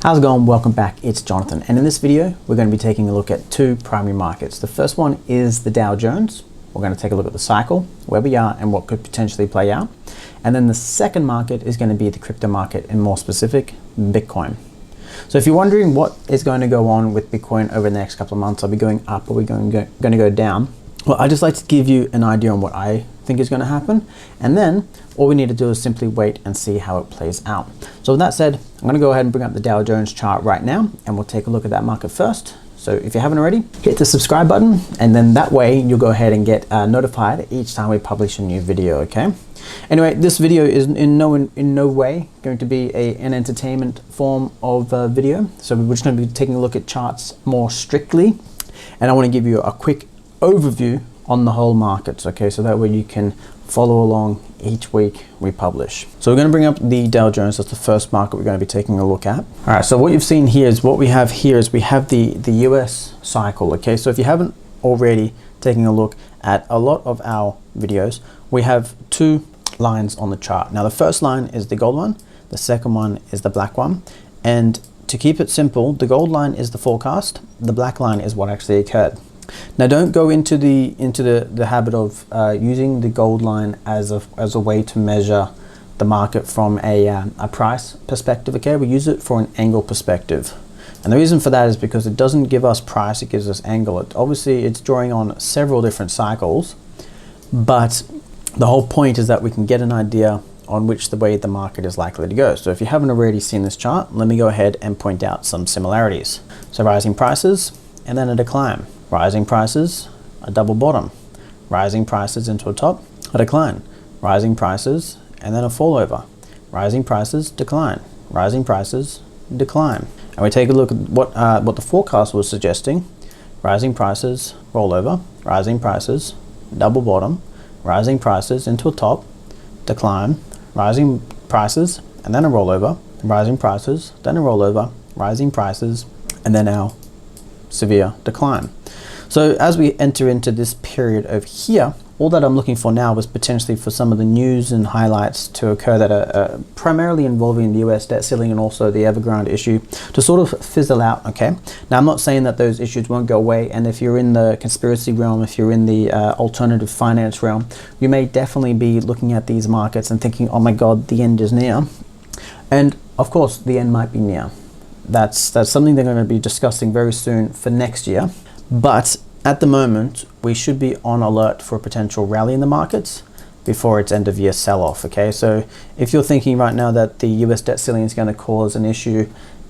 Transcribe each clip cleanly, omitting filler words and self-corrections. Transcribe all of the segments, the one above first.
How's it going? Welcome back, it's Jonathan, and in this video we're going to be taking a look at two primary markets. The first one is the Dow Jones. We're going to take a look at the cycle, where we are and what could potentially play out. And then the second market is going to be the crypto market, and more specific, Bitcoin. So if you're wondering what is going to go on with Bitcoin over the next couple of months, are we going up or are we going to go down? Well, I just like to give you an idea on what I think is going to happen, and then all we need to do is simply wait and see how it plays out. So with that said, I'm going to go ahead and bring up the Dow Jones chart right now, and we'll take a look at that market first. So if you haven't already, hit the subscribe button, and then that way you'll go ahead and get notified each time we publish a new video, okay? Anyway, this video is in no way going to be an entertainment form of video. So we're just going to be taking a look at charts more strictly, and I want to give you a quick overview on the whole markets, okay? So that way you can follow along each week we publish. So we're going to bring up the Dow Jones. That's the first market we're going to be taking a look at. All right, so what you've seen here is we have the US cycle, okay? So if you haven't already taken a look at a lot of our videos, we have two lines on the chart. Now the first line is the gold one, the second one is the black one, and to keep it simple, the gold line is the forecast, the black line is what actually occurred. Now don't go into the habit of using the gold line as a way to measure the market from a price perspective, okay? We use it for an angle perspective. And the reason for that is because it doesn't give us price, it gives us angle. Obviously it's drawing on several different cycles, but the whole point is that we can get an idea on which the way the market is likely to go. So if you haven't already seen this chart, let me go ahead and point out some similarities. So rising prices and then a decline. Rising prices, a double bottom. Rising prices into a top, a decline. Rising prices, and then a fall over. Rising prices, decline. Rising prices, decline. And we take a look at what the forecast was suggesting. Rising prices, rollover. Rising prices, double bottom. Rising prices into a top, decline. Rising prices, and then a rollover. Rising prices, then a rollover. Rising prices, and then our severe decline. So as we enter into this period over here, all that I'm looking for now is potentially for some of the news and highlights to occur that are primarily involving the US debt ceiling and also the Evergrande issue to sort of fizzle out, okay? Now I'm not saying that those issues won't go away, and if you're in the conspiracy realm, if you're in the alternative finance realm, you may definitely be looking at these markets and thinking, oh my God, the end is near. And of course, the end might be near. That's something they're going to be discussing very soon for next year. But at the moment, we should be on alert for a potential rally in the markets before its end of year sell-off, okay? So if you're thinking right now that the US debt ceiling is going to cause an issue,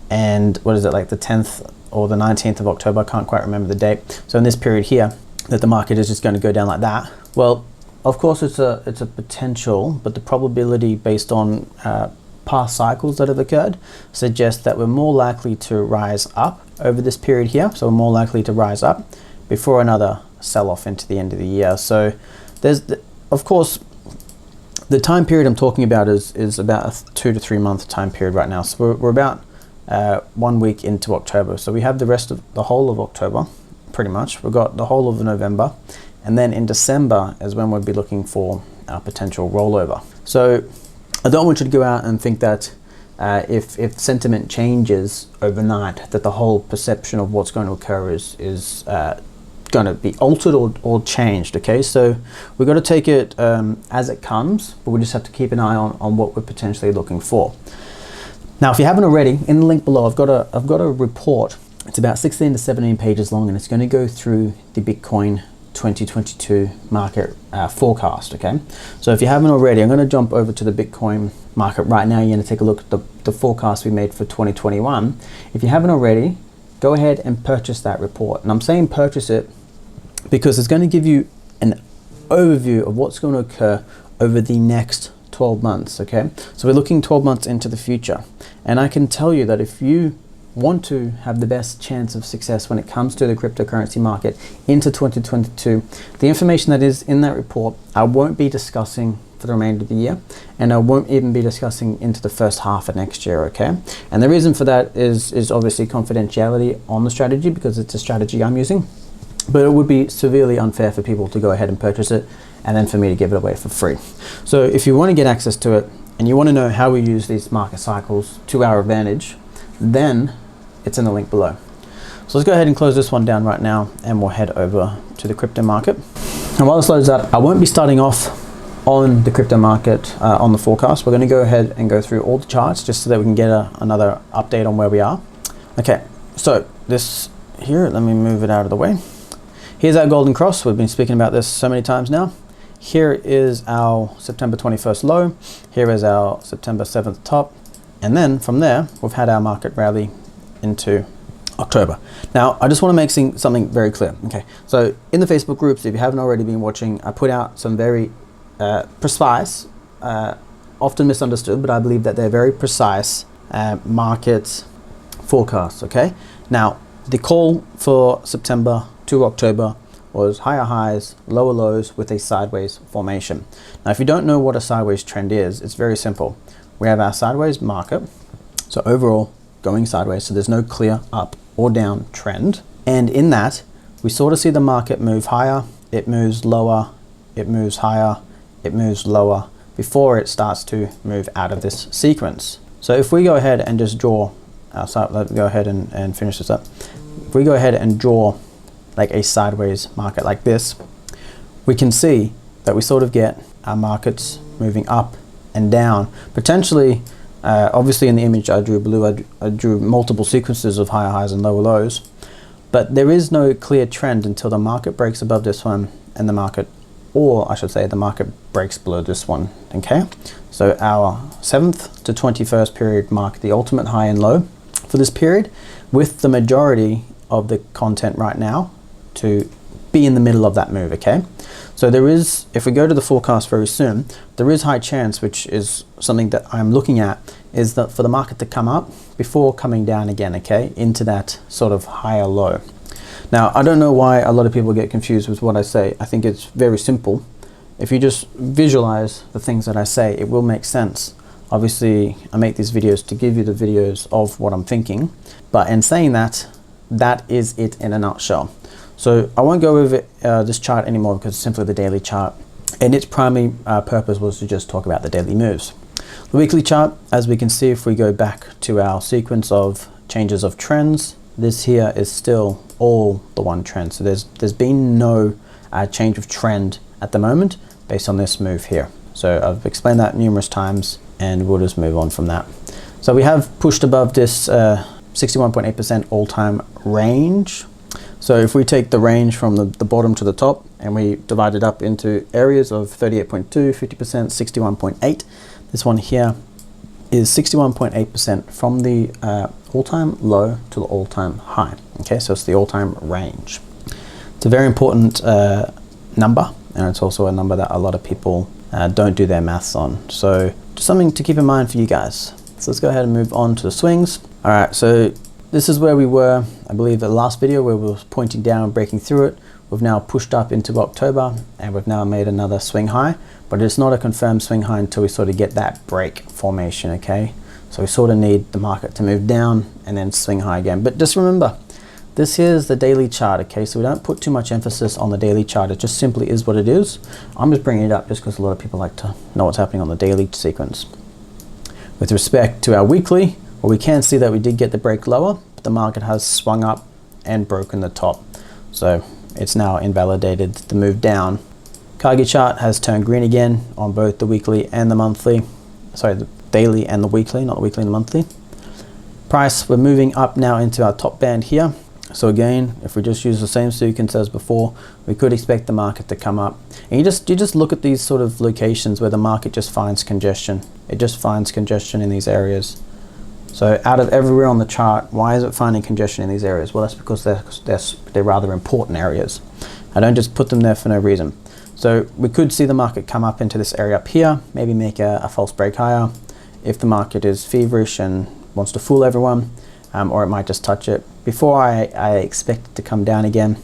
and what is it, like the 10th or the 19th of October, I can't quite remember the date. So in this period here, that the market is just going to go down like that. Well, of course it's a potential, but the probability based on past cycles that have occurred suggest that we're more likely to rise up over this period here. So we're more likely to rise up before another sell-off into the end of the year. So there's, of course, the time period I'm talking about is about a 2 to 3 month time period right now. So we're about 1 week into October. So we have the rest of the whole of October, pretty much. We've got the whole of November. And then in December is when we'll be looking for our potential rollover. So I don't want you to go out and think that if sentiment changes overnight, that the whole perception of what's going to occur is going to be altered or changed, okay? So we've got to take it as it comes, but we just have to keep an eye on what we're potentially looking for. Now, if you haven't already, in the link below, I've got a report. It's about 16 to 17 pages long, and it's going to go through the Bitcoin 2022 market forecast, okay? So if you haven't already, I'm going to jump over to the Bitcoin market right now. You're going to take a look at the forecast we made for 2021. If you haven't already, go ahead and purchase that report. And I'm saying purchase it because it's going to give you an overview of what's going to occur over the next 12 months, okay? So we're looking 12 months into the future. And I can tell you that if you want to have the best chance of success when it comes to the cryptocurrency market into 2022, the information that is in that report, I won't be discussing for the remainder of the year, and I won't even be discussing into the first half of next year, okay? And the reason for that is obviously confidentiality on the strategy, because it's a strategy I'm using, but it would be severely unfair for people to go ahead and purchase it and then for me to give it away for free. So if you want to get access to it and you want to know how we use these market cycles to our advantage, then it's in the link below. So let's go ahead and close this one down right now, and we'll head over to the crypto market. And while this loads up, I won't be starting off on the crypto market on the forecast. We're going to go ahead and go through all the charts just so that we can get another update on where we are. Okay, so this here, let me move it out of the way. Here's our golden cross. We've been speaking about this so many times now. Here is our September 21st low. Here is our September 7th top. And then from there, we've had our market rally into October. Now, I just want to make something very clear. Okay, so in the Facebook groups, if you haven't already been watching, I put out some very precise, often misunderstood, but I believe that they're very precise market forecasts. Okay, now the call for September to October was higher highs, lower lows with a sideways formation. Now, if you don't know what a sideways trend is, it's very simple. We have our sideways market, so overall going sideways, so there's no clear up or down trend. And in that, we sort of see the market move higher, it moves lower, it moves higher, it moves lower, before it starts to move out of this sequence. So if we go ahead and just draw our side, let's go ahead and finish this up. If we go ahead and draw like a sideways market like this, we can see that we sort of get our markets moving up and down. Potentially, obviously in the image I drew blue, I drew multiple sequences of higher highs and lower lows, but there is no clear trend until the market breaks above this one and the market, or I should say the market breaks below this one, okay? So our 7th to 21st period mark the ultimate high and low for this period, with the majority of the content right now to be in the middle of that move, okay? So there is, if we go to the forecast very soon, there is high chance, which is something that I'm looking at, is that for the market to come up before coming down again, okay, into that sort of higher low. Now, I don't know why a lot of people get confused with what I say. I think it's very simple. If you just visualize the things that I say, it will make sense. Obviously, I make these videos to give you the videos of what I'm thinking, but in saying that, that is it in a nutshell. So I won't go over this chart anymore because it's simply the daily chart, and its primary purpose was to just talk about the daily moves. The weekly chart, as we can see, if we go back to our sequence of changes of trends, this here is still all the one trend. So there's been no change of trend at the moment based on this move here. So I've explained that numerous times, and we'll just move on from that. So we have pushed above this 61.8% all-time range. So if we take the range from the bottom to the top and we divide it up into areas of 38.2, 50%, 61.8, this one here is 61.8% from the all-time low to the all-time high. Okay, so it's the all-time range. It's a very important number, and it's also a number that a lot of people don't do their maths on. So just something to keep in mind for you guys. So let's go ahead and move on to the swings. All right, so this is where we were, I believe, the last video where we were pointing down and breaking through it. We've now pushed up into October, and we've now made another swing high, but it's not a confirmed swing high until we sort of get that break formation, okay? So we sort of need the market to move down and then swing high again. But just remember, this is the daily chart, okay? So we don't put too much emphasis on the daily chart. It just simply is what it is. I'm just bringing it up just because a lot of people like to know what's happening on the daily sequence. With respect to our weekly, well, we can see that we did get the break lower, but the market has swung up and broken the top. So it's now invalidated the move down. Kage chart has turned green again on both the weekly and the monthly. Sorry, the daily and the weekly, not the weekly and the monthly. Price, we're moving up now into our top band here. So again, if we just use the same sequence as before, we could expect the market to come up. And you just look at these sort of locations where the market just finds congestion. It just finds congestion in these areas. So out of everywhere on the chart, why is it finding congestion in these areas? Well, that's because they're rather important areas. I don't just put them there for no reason. So we could see the market come up into this area up here, maybe make a false break higher if the market is feverish and wants to fool everyone, or it might just touch it. Before I expect it to come down again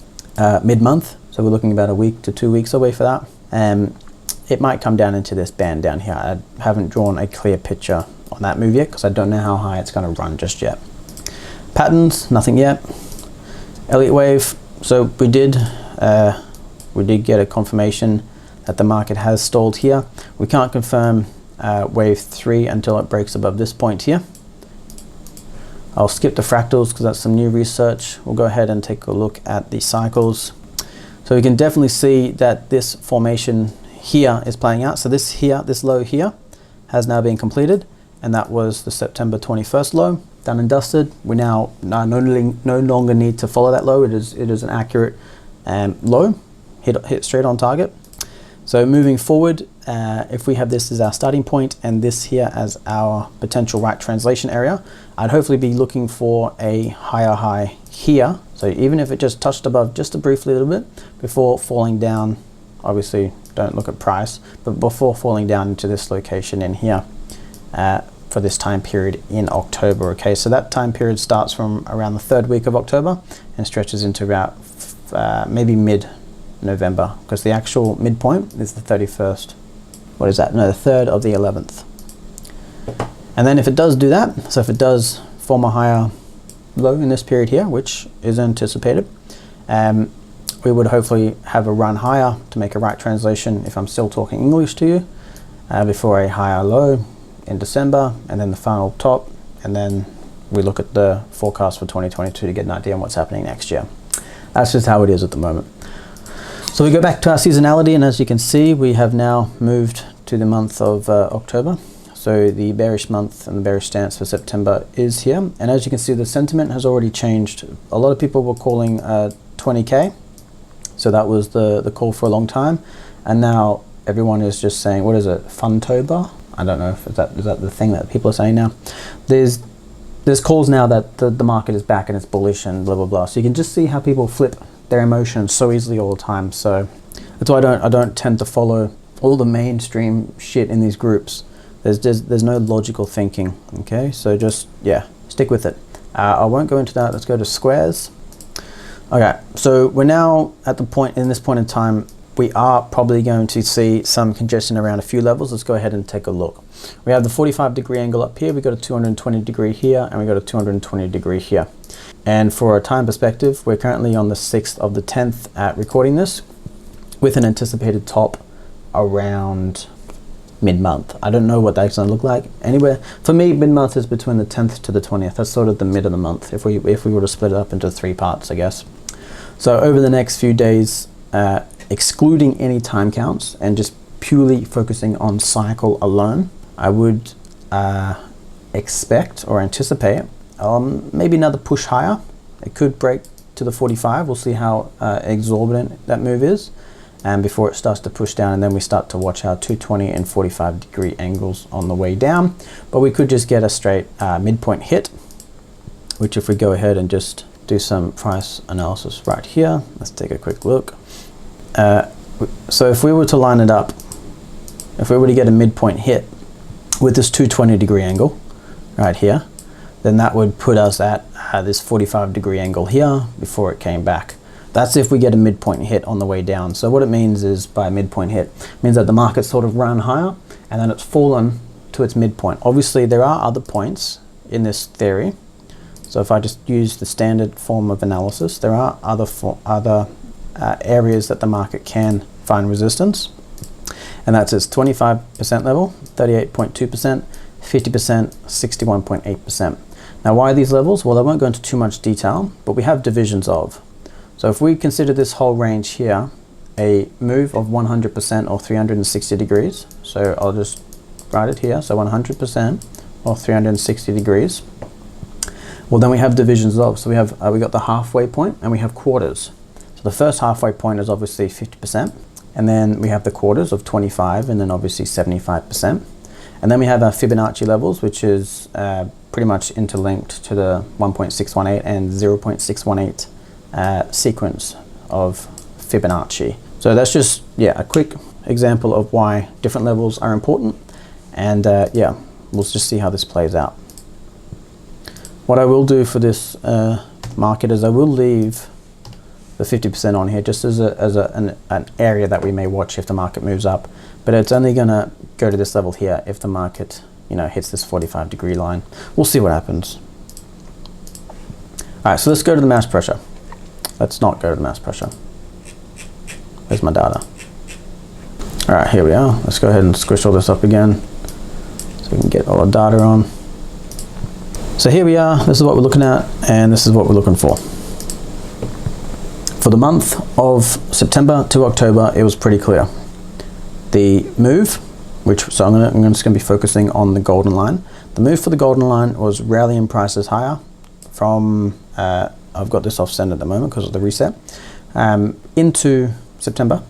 mid-month, so we're looking about a week to 2 weeks away for that. It might come down into this band down here. I haven't drawn a clear picture on that move yet because I don't know how high it's going to run just yet. Patterns, nothing yet. Elliott wave, so we did get a confirmation that the market has stalled here. We can't confirm wave 3 until it breaks above this point here. I'll skip the fractals because that's some new research. We'll go ahead and take a look at the cycles. So we can definitely see that this formation here is playing out. So this low here has now been completed, and that was the September 21st low. Done and dusted. We now no longer need to follow that low. It is an accurate low, hit straight on target. So moving forward, if we have this as our starting point and this here as our potential right translation area, I'd hopefully be looking for a higher high here. So even if it just touched above just briefly a little bit before falling down, obviously don't look at price, but before falling down into this location in here for this time period in October. Okay, so that time period starts from around the 3rd week of October and stretches into about maybe mid-November, because the actual midpoint is the 31st. What is that? No, the 3rd of the 11th. And then if it does do that, so if it does form a higher low in this period here, which is anticipated, we would hopefully have a run higher to make a right translation, if I'm still talking English to you, before a higher low in December, and then the final top, and then we look at the forecast for 2022 to get an idea on what's happening next year. That's just how it is at the moment. So we go back to our seasonality, and as you can see, we have now moved to the month of October. So the bearish month and the bearish stance for September is here, and as you can see, the sentiment has already changed. A lot of people were calling 20K, so that was the call for a long time, and now everyone is just saying, what is it, Funtober? I don't know if is that the thing that people are saying now. There's calls now that the market is back and it's bullish and blah blah blah. So you can just see how people flip their emotions so easily all the time. So that's why I don't tend to follow all the mainstream shit in these groups. There's no logical thinking. Okay, so just stick with it. I won't go into that. Let's go to squares. Okay, so we're now at the point in this time. We are probably going to see some congestion around a few levels. Let's go ahead and take a look. We have the 45-degree angle up here. We got a 220-degree here, and we got a 220-degree here. And for a time perspective, we're currently on the 6th of the 10th at recording this, with an anticipated top around mid-month. I don't know what that's going to look like. Anywhere for me, mid-month is between the 10th to the 20th. That's sort of the mid of the month. If we were to split it up into 3 parts, I guess. So over the next few days, excluding any time counts and just purely focusing on cycle alone, I would expect or anticipate maybe another push higher. It could break to the 45. We'll see how exorbitant that move is, and before it starts to push down, and then we start to watch our 220 and 45-degree angles on the way down. But we could just get a straight midpoint hit, which if we go ahead and just do some price analysis right here, let's take a quick look. So if we were to line it up, if we were to get a midpoint hit with this 220-degree angle right here, then that would put us at this 45-degree angle here before it came back. That's if we get a midpoint hit on the way down. So what it means is, by a midpoint hit, it means that the market sort of ran higher and then it's fallen to its midpoint. Obviously, there are other points in this theory. So if I just use the standard form of analysis, there are other areas that the market can find resistance, and that's its 25% level, 38.2%, 50%, 61.8%. Now, why are these levels? Well, I won't go into too much detail, but we have divisions of. So if we consider this whole range here a move of 100% or 360 degrees, so I'll just write it here, so 100% or 360 degrees, well, then we have divisions of. So we got the halfway point and we have quarters. The first halfway point is obviously 50%, and then we have the quarters of 25, and then obviously 75%. And then we have our Fibonacci levels, which is pretty much interlinked to the 1.618 and 0.618 sequence of Fibonacci. So that's just a quick example of why different levels are important, and we'll just see how this plays out. What I will do for this market is I will leave the 50% on here just as an area that we may watch if the market moves up, but it's only going to go to this level here if the market hits this 45-degree line. We'll see what happens. All right, so let's go to the mass pressure. Let's not go to the mass pressure. Where's my data? All right, here we are. Let's go ahead and squish all this up again so we can get all the data on. So here we are, this is what we're looking at, and this is what we're looking for. For the month of September to October, it was pretty clear. The move, so I'm just going to be focusing on the golden line. The move for the golden line was rallying prices higher from, I've got this off center at the moment because of the reset, into September.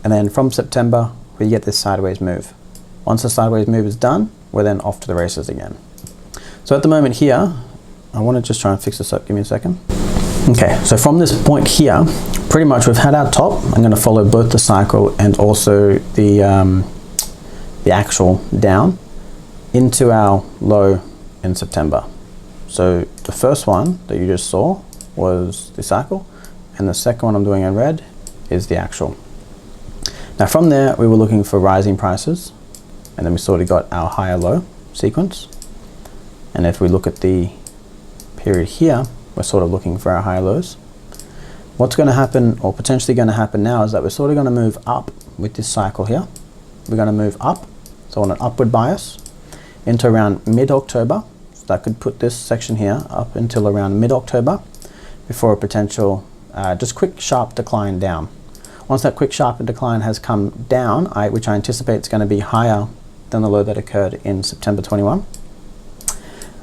And then from September, we get this sideways move. Once the sideways move is done, we're then off to the races again. So at the moment here, I want to just try and fix this up. Give me a second. Okay, so from this point here, pretty much we've had our top. I'm going to follow both the cycle and also the actual down into our low in September. So the first one that you just saw was the cycle, and the second one I'm doing in red is the actual. Now from there, we were looking for rising prices, and then we sort of got our higher low sequence. And if we look at the period here, we're sort of looking for our high lows. What's going to happen, or potentially going to happen now, is that we're sort of going to move up with this cycle here. We're going to move up, so on an upward bias, into around mid-October. So that could put this section here up until around mid-October before a potential just quick sharp decline down. Once that quick sharp decline has come down, which I anticipate is going to be higher than the low that occurred in September 21.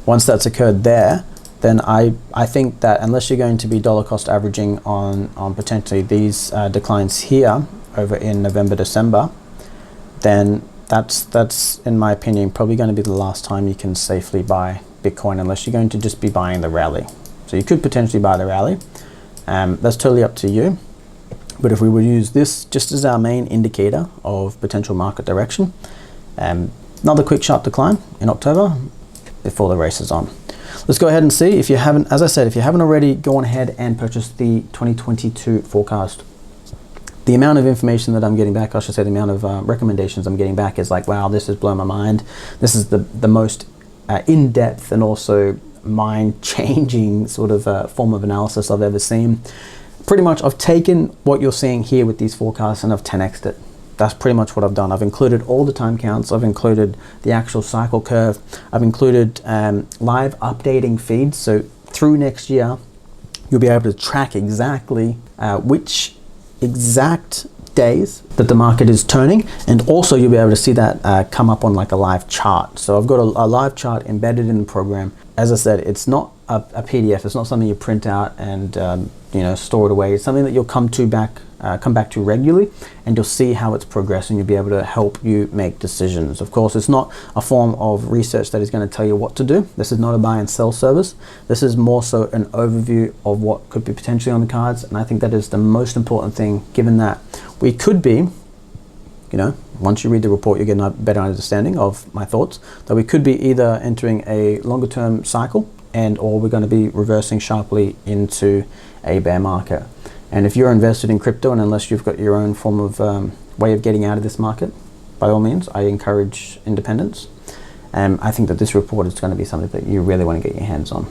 Once that's occurred there, then I think that unless you're going to be dollar cost averaging on potentially these declines here over in November, December, then that's in my opinion probably going to be the last time you can safely buy Bitcoin, unless you're going to just be buying the rally. So you could potentially buy the rally. That's totally up to you. But if we would use this just as our main indicator of potential market direction, another quick sharp decline in October before the race is on. Let's go ahead and see. If you haven't, as I said, if you haven't already, go on ahead and purchase the 2022 forecast. The amount of information that I'm getting back, I should say the amount of recommendations I'm getting back is like, wow, this has blown my mind. This is the most in-depth and also mind-changing sort of form of analysis I've ever seen. Pretty much I've taken what you're seeing here with these forecasts and I've 10x'd it. That's pretty much what I've done. I've included all the time counts. I've included the actual cycle curve. I've included live updating feeds. So through next year, you'll be able to track exactly which exact days that the market is turning. And also you'll be able to see that come up on like a live chart. So I've got a live chart embedded in the program. As I said, it's not a PDF. It's not something you print out and store it away. It's something that you'll come back to regularly, and you'll see how it's progressing. You'll be able to help you make decisions. Of course, it's not a form of research that is going to tell you what to do. This is not a buy and sell service. This is more so an overview of what could be potentially on the cards, and I think that is the most important thing, given that we could be, once you read the report, you get a better understanding of my thoughts, that we could be either entering a longer term cycle or we're going to be reversing sharply into a bear market. And if you're invested in crypto, and unless you've got your own form of way of getting out of this market, by all means, I encourage independence. I think that this report is going to be something that you really want to get your hands on.